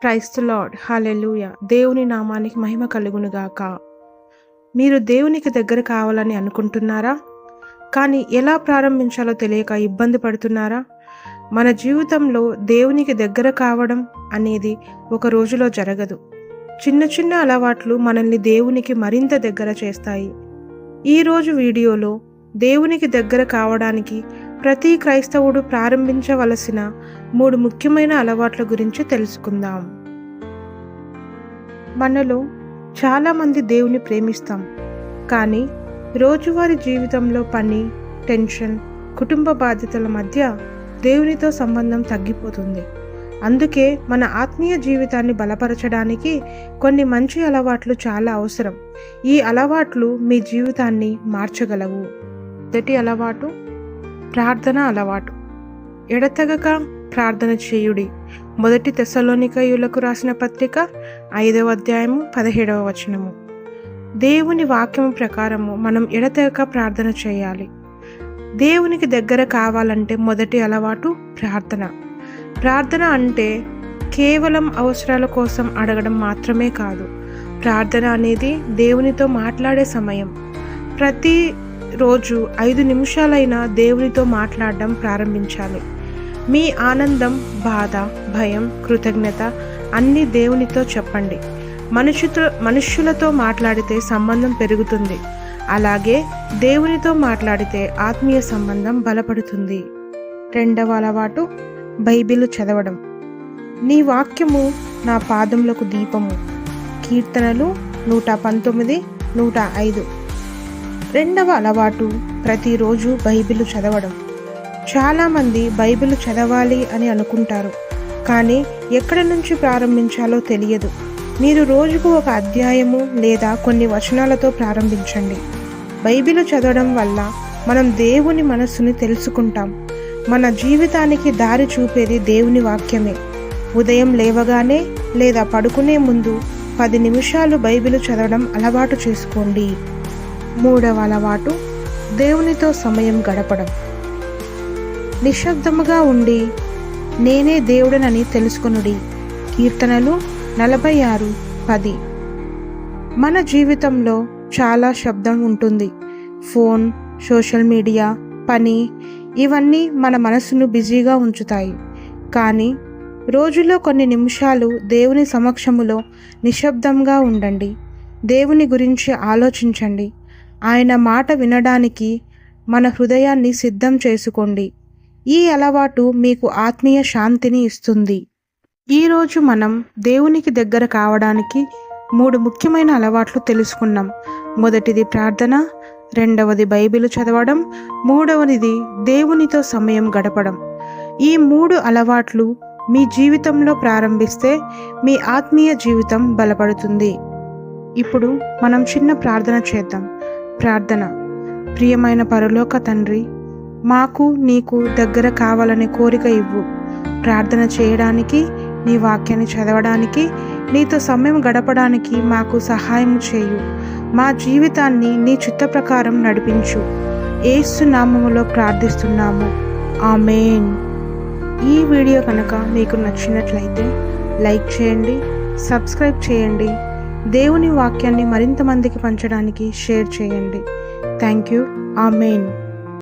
Praise the lord. హల్లెలూయా. దేవుని నామానికి మహిమ కలుగునుగాక. మీరు దేవునికి దగ్గర కావాలని అనుకుంటున్నారా? కానీ ఎలా ప్రారంభించాలో తెలియక ఇబ్బంది పడుతున్నారా? మన జీవితంలో దేవునికి దగ్గర కావడం అనేది ఒక రోజులో జరగదు. చిన్న చిన్న అలవాట్లు మనల్ని దేవునికి మరింత దగ్గర చేస్తాయి. ఈరోజు వీడియోలో దేవునికి దగ్గర కావడానికి ప్రతి క్రైస్తవుడు ప్రారంభించవలసిన 3 ముఖ్యమైన అలవాట్ల గురించి తెలుసుకుందాం. మనలో చాలామంది దేవుని ప్రేమిస్తాం, కానీ రోజువారీ జీవితంలో పని, టెన్షన్, కుటుంబ బాధ్యతల మధ్య దేవునితో సంబంధం తగ్గిపోతుంది. అందుకే మన ఆత్మీయ జీవితాన్ని బలపరచడానికి కొన్ని మంచి అలవాట్లు చాలా అవసరం. ఈ అలవాట్లు మీ జీవితాన్ని మార్చగలవు. మొదటి అలవాటు ప్రార్థన అలవాటు. ఎడతెగక ప్రార్థన చేయుడి. మొదటి తెస్సలోనికయులకు రాసిన పత్రిక 5వ అధ్యాయము 17వ వచనము. దేవుని వాక్యము ప్రకారము మనం ఎడతెగక ప్రార్థన చేయాలి. దేవునికి దగ్గర కావాలంటే మొదటి అలవాటు ప్రార్థన. ప్రార్థన అంటే కేవలం అవసరాల కోసం అడగడం మాత్రమే కాదు. ప్రార్థన అనేది దేవునితో మాట్లాడే సమయం. ప్రతి రోజు 5 నిమిషాలైనా దేవునితో మాట్లాడడం ప్రారంభించాలి. మీ ఆనందం, బాధ, భయం, కృతజ్ఞత అన్నీ దేవునితో చెప్పండి. మనుష్యులతో మాట్లాడితే సంబంధం పెరుగుతుంది. అలాగే దేవునితో మాట్లాడితే ఆత్మీయ సంబంధం బలపడుతుంది. రెండవ అలవాటు బైబిల్ చదవడం. నీ వాక్యము నా పాదములకు దీపము. కీర్తనలు 119, 105. రెండవ అలవాటు ప్రతిరోజు బైబిల్ చదవడం. చాలామంది బైబిల్ చదవాలి అని అనుకుంటారు, కానీ ఎక్కడి నుంచి ప్రారంభించాలో తెలియదు. మీరు రోజుకు ఒక అధ్యాయము లేదా కొన్ని వచనాలతో ప్రారంభించండి. బైబిల్ చదవడం వల్ల మనం దేవుని మనస్సుని తెలుసుకుంటాం. మన జీవితానికి దారి చూపేది దేవుని వాక్యమే. ఉదయం లేవగానే లేదా పడుకునే ముందు 10 నిమిషాలు బైబిల్ చదవడం అలవాటు చేసుకోండి. మూడవ అలవాటు దేవునితో సమయం గడపడం. నిశ్శబ్దముగా ఉండి నేనే దేవుడనని తెలుసుకొనుడి. కీర్తనలు 46:10. మన జీవితంలో చాలా శబ్దం ఉంటుంది. ఫోన్, సోషల్ మీడియా, పని ఇవన్నీ మన మనసును బిజీగా ఉంచుతాయి. కానీ రోజులో కొన్ని నిమిషాలు దేవుని సమక్షములో నిశ్శబ్దంగా ఉండండి. దేవుని గురించి ఆలోచించండి. ఆయన మాట వినడానికి మన హృదయాన్ని సిద్ధం చేసుకోండి. ఈ అలవాటు మీకు ఆత్మీయ శాంతిని ఇస్తుంది. ఈరోజు మనం దేవునికి దగ్గర కావడానికి 3 ముఖ్యమైన అలవాట్లు తెలుసుకున్నాం. మొదటిది ప్రార్థన, రెండవది బైబిల్ చదవడం, మూడవది దేవునితో సమయం గడపడం. ఈ 3 అలవాట్లు మీ జీవితంలో ప్రారంభిస్తే మీ ఆత్మీయ జీవితం బలపడుతుంది. ఇప్పుడు మనం చిన్న ప్రార్థన చేద్దాం. ప్రార్థన. ప్రియమైన పరలోక తండ్రి, మాకు నీకు దగ్గర కావాలనే కోరిక ఇవ్వు. ప్రార్థన చేయడానికి, నీ వాక్యాన్ని చదవడానికి, నీతో సమయం గడపడానికి మాకు సహాయం చేయు. మా జీవితాన్ని నీ చిత్త ప్రకారం నడిపించు. యేసు నామములో ప్రార్థిస్తున్నాము. ఆమేన్. ఈ వీడియో కనుక మీకు నచ్చినట్లయితే లైక్ చేయండి, సబ్స్క్రైబ్ చేయండి. దేవుని వాక్యాన్ని మరింత మందికి పంచడానికి షేర్ చేయండి. Thank you. ఆమేన్.